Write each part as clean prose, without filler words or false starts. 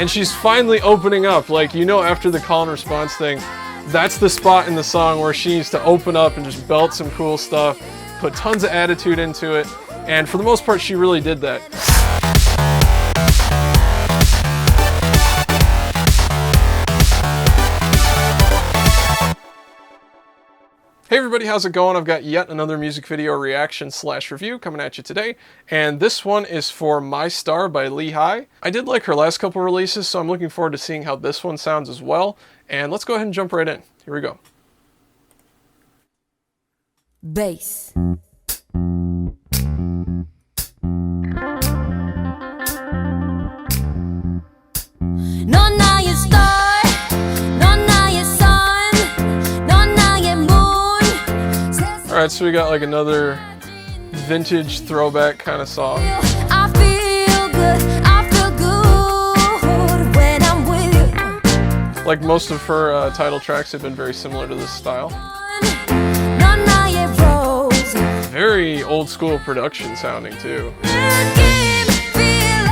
And she's finally opening up. Like, you know, after the call and response thing, that's the spot in the song where she needs to open up and just belt some cool stuff, put tons of attitude into it, and for the most part, she really did that. Hey everybody, how's it going? I've got yet another music video reaction / review coming at you today, and this one is for My Star by Lehigh. I did like her last couple releases, so I'm looking forward to seeing how this one sounds as well, and let's go ahead and jump right in. Here we go. Bass. 넌 나의 star, 넌 나의 sun, 넌 나의 moon. Alright, so we got like another vintage throwback kind of song. I feel good when I'm with you. Like most of her title tracks have been very similar to this style. 넌 나의 rose. Very old school production sounding too.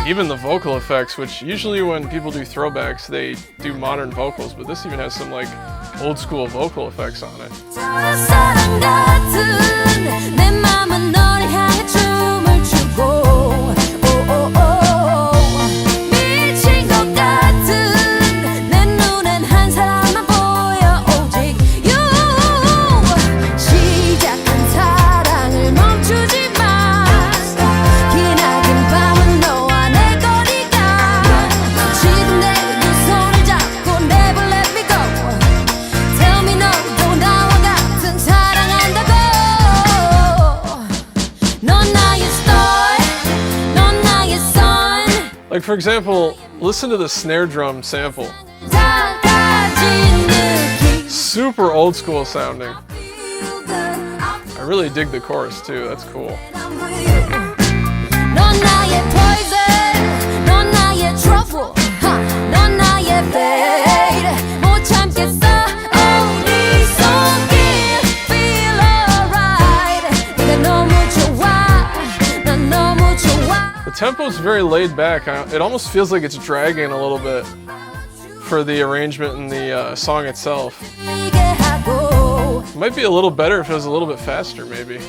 Even the vocal effects, which usually when people do throwbacks, they do modern vocals, but this even has some like old school vocal effects on it. Like for example, listen to the snare drum sample. Super old school sounding. I really dig the chorus too, that's cool. The tempo's very laid back. It almost feels like it's dragging a little bit for the arrangement and the song itself. It might be a little better if it was a little bit faster, maybe.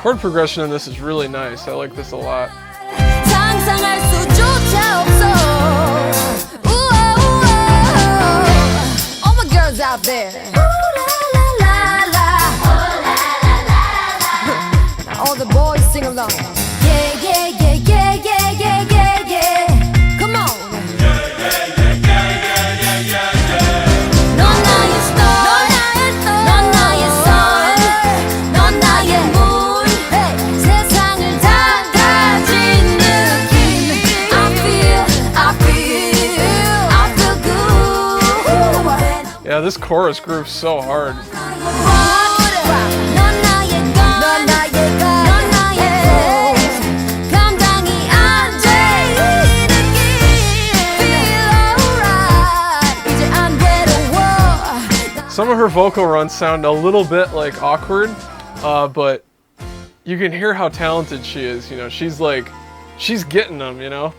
Chord progression in this is really nice. I like this a lot. All my girls out there. All the boys sing along. Yeah, yeah, yeah, yeah, yeah, yeah, yeah, yeah. Come on. Yeah, this chorus grooves so hard. Some of her vocal runs sound a little bit like awkward, but you can hear how talented she is. You know, she's getting them, you know?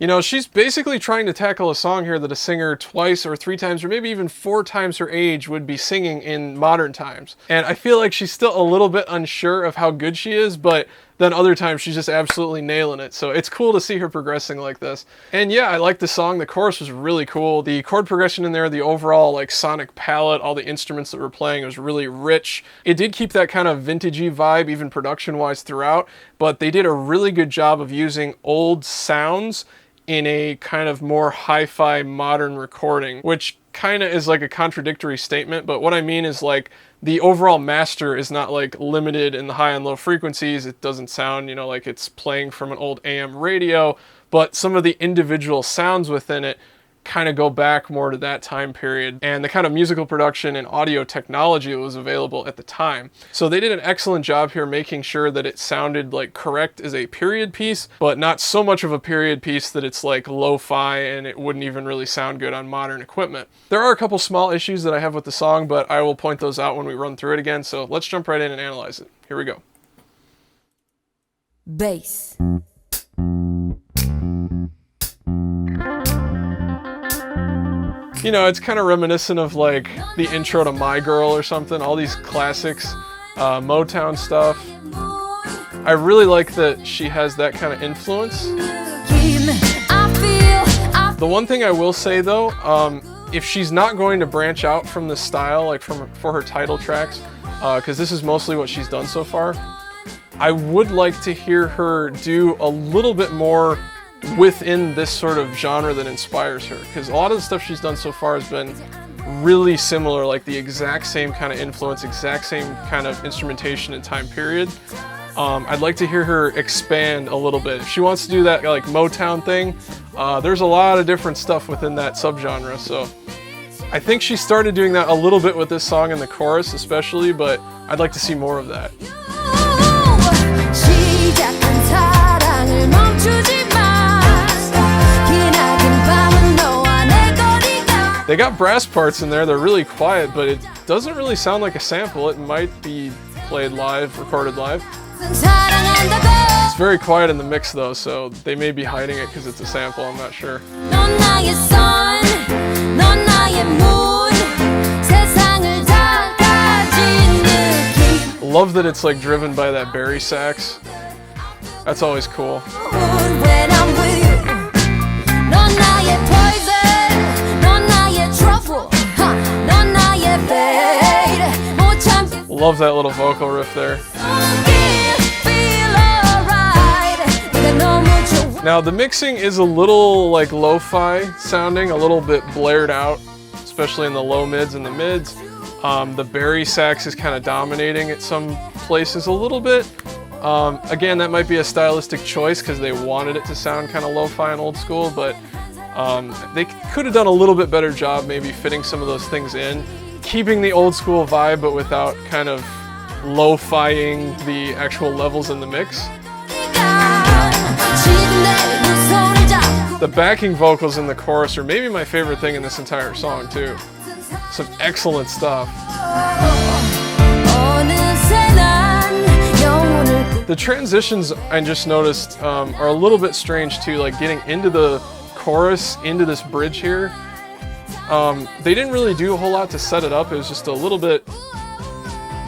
You know, she's basically trying to tackle a song here that a singer twice or 3 times or maybe even 4 times her age would be singing in modern times. And I feel like she's still a little bit unsure of how good she is, but then other times she's just absolutely nailing it. So it's cool to see her progressing like this. And yeah, I like the song. The chorus was really cool. The chord progression in there, the overall like sonic palette, all the instruments that were playing, it was really rich. It did keep that kind of vintagey vibe, even production-wise throughout, but they did a really good job of using old sounds in a kind of more hi-fi modern recording, which kind of is like a contradictory statement, but what I mean is like the overall master is not like limited in the high and low frequencies. It doesn't sound, you know, like it's playing from an old AM radio, but some of the individual sounds within it kind of go back more to that time period and the kind of musical production and audio technology that was available at the time. So they did an excellent job here making sure that it sounded like correct as a period piece, but not so much of a period piece that it's like lo-fi and it wouldn't even really sound good on modern equipment. There are a couple small issues that I have with the song, but I will point those out when we run through it again. So let's jump right in and analyze it. Here we go. Bass. You know, it's kind of reminiscent of like the intro to My Girl or something, all these classics, Motown stuff. I really like that she has that kind of influence. The one thing I will say though, if she's not going to branch out from this style, like for her title tracks, because this is mostly what she's done so far, I would like to hear her do a little bit more within this sort of genre that inspires her, because a lot of the stuff she's done so far has been really similar, like the exact same kind of influence, exact same kind of instrumentation and time period. I'd like to hear her expand a little bit. If she wants to do that like Motown thing, there's a lot of different stuff within that subgenre, so I think she started doing that a little bit with this song in the chorus especially, but I'd like to see more of that. They got brass parts in there, they're really quiet, but it doesn't really sound like a sample. It might be played live, recorded live. It's very quiet in the mix though, so they may be hiding it because it's a sample, I'm not sure. Love that it's like driven by that Barry sax. That's always cool. Love that little vocal riff there. Now the mixing is a little like lo-fi sounding, a little bit blared out, especially in the low mids and the mids. The Barry sax is kind of dominating at some places a little bit. Again, that might be a stylistic choice because they wanted it to sound kind of lo-fi and old school, but they could have done a little bit better job maybe fitting some of those things in, keeping the old school vibe but without kind of lo-fi-ing the actual levels in the mix. The backing vocals in the chorus are maybe my favorite thing in this entire song too. Some excellent stuff. The transitions I just noticed are a little bit strange too, like getting into the chorus, into this bridge here. They didn't really do a whole lot to set it up. It was just a little bit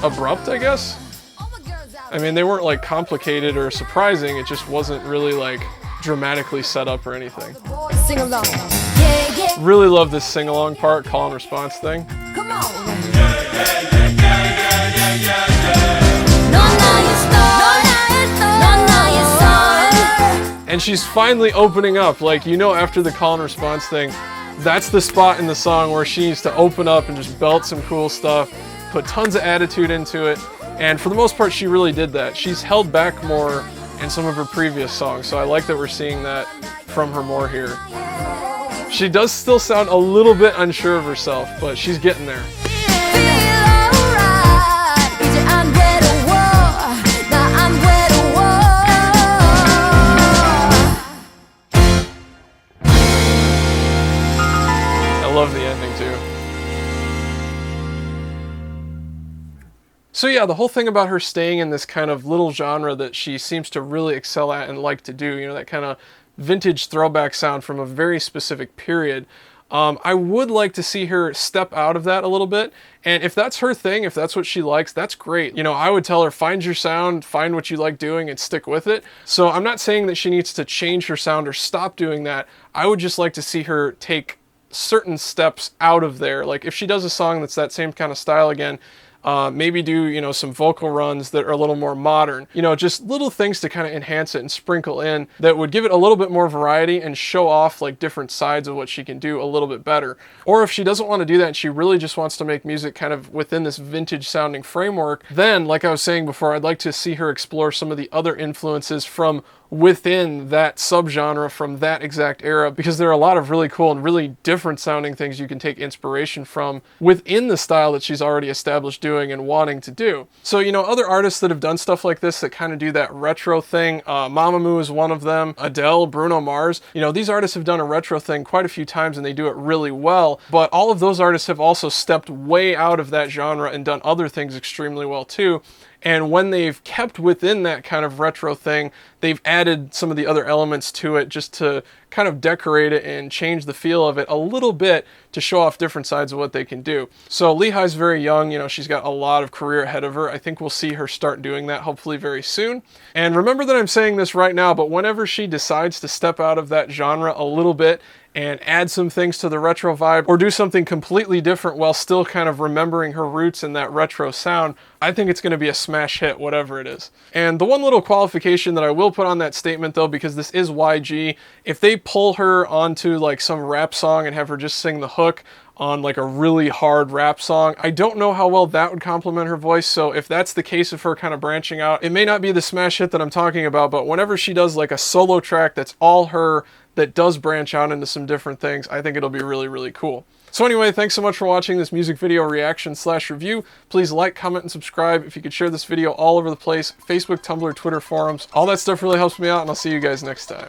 abrupt, I guess. I mean, they weren't like complicated or surprising. It just wasn't really like dramatically set up or anything. Really love this sing-along part, call and response thing. Come on. And she's finally opening up, like, you know, after the call and response thing, that's the spot in the song where she needs to open up and just belt some cool stuff, put tons of attitude into it, and for the most part she really did that. She's held back more in some of her previous songs, so I like that we're seeing that from her more here. She does still sound a little bit unsure of herself, but she's getting there. I love the ending too. So yeah, the whole thing about her staying in this kind of little genre that she seems to really excel at and like to do, you know, that kind of vintage throwback sound from a very specific period. I would like to see her step out of that a little bit, and if that's her thing, if that's what she likes, that's great. You know, I would tell her, find your sound, find what you like doing, and stick with it. So I'm not saying that she needs to change her sound or stop doing that. I would just like to see her take certain steps out of there. Like if she does a song that's that same kind of style again, maybe do, you know, some vocal runs that are a little more modern, you know, just little things to kind of enhance it and sprinkle in that would give it a little bit more variety and show off like different sides of what she can do a little bit better. Or if she doesn't want to do that and she really just wants to make music kind of within this vintage sounding framework, then like I was saying before, I'd like to see her explore some of the other influences from within that subgenre from that exact era, because there are a lot of really cool and really different sounding things you can take inspiration from within the style that she's already established doing and wanting to do. So, you know, other artists that have done stuff like this that kind of do that retro thing, Mamamoo is one of them, Adele, Bruno Mars, you know, these artists have done a retro thing quite a few times and they do it really well, but all of those artists have also stepped way out of that genre and done other things extremely well too. And when they've kept within that kind of retro thing, they've added some of the other elements to it just to kind of decorate it and change the feel of it a little bit to show off different sides of what they can do. So Lehi's very young, you know, she's got a lot of career ahead of her. I think we'll see her start doing that hopefully very soon. And remember that I'm saying this right now, but whenever she decides to step out of that genre a little bit and add some things to the retro vibe or do something completely different while still kind of remembering her roots in that retro sound, I think it's going to be a smash hit, whatever it is. And the one little qualification that I will put on that statement though, because this is YG, if they pull her onto like some rap song and have her just sing the hook on like a really hard rap song, I don't know how well that would complement her voice. So if that's the case of her kind of branching out, it may not be the smash hit that I'm talking about, but whenever she does like a solo track that's all her, that does branch out into some different things, I think it'll be really, really cool. So anyway, thanks so much for watching this music video reaction / review. Please like, comment, and subscribe. If you could share this video all over the place, Facebook, Tumblr, Twitter, forums, all that stuff really helps me out, and I'll see you guys next time.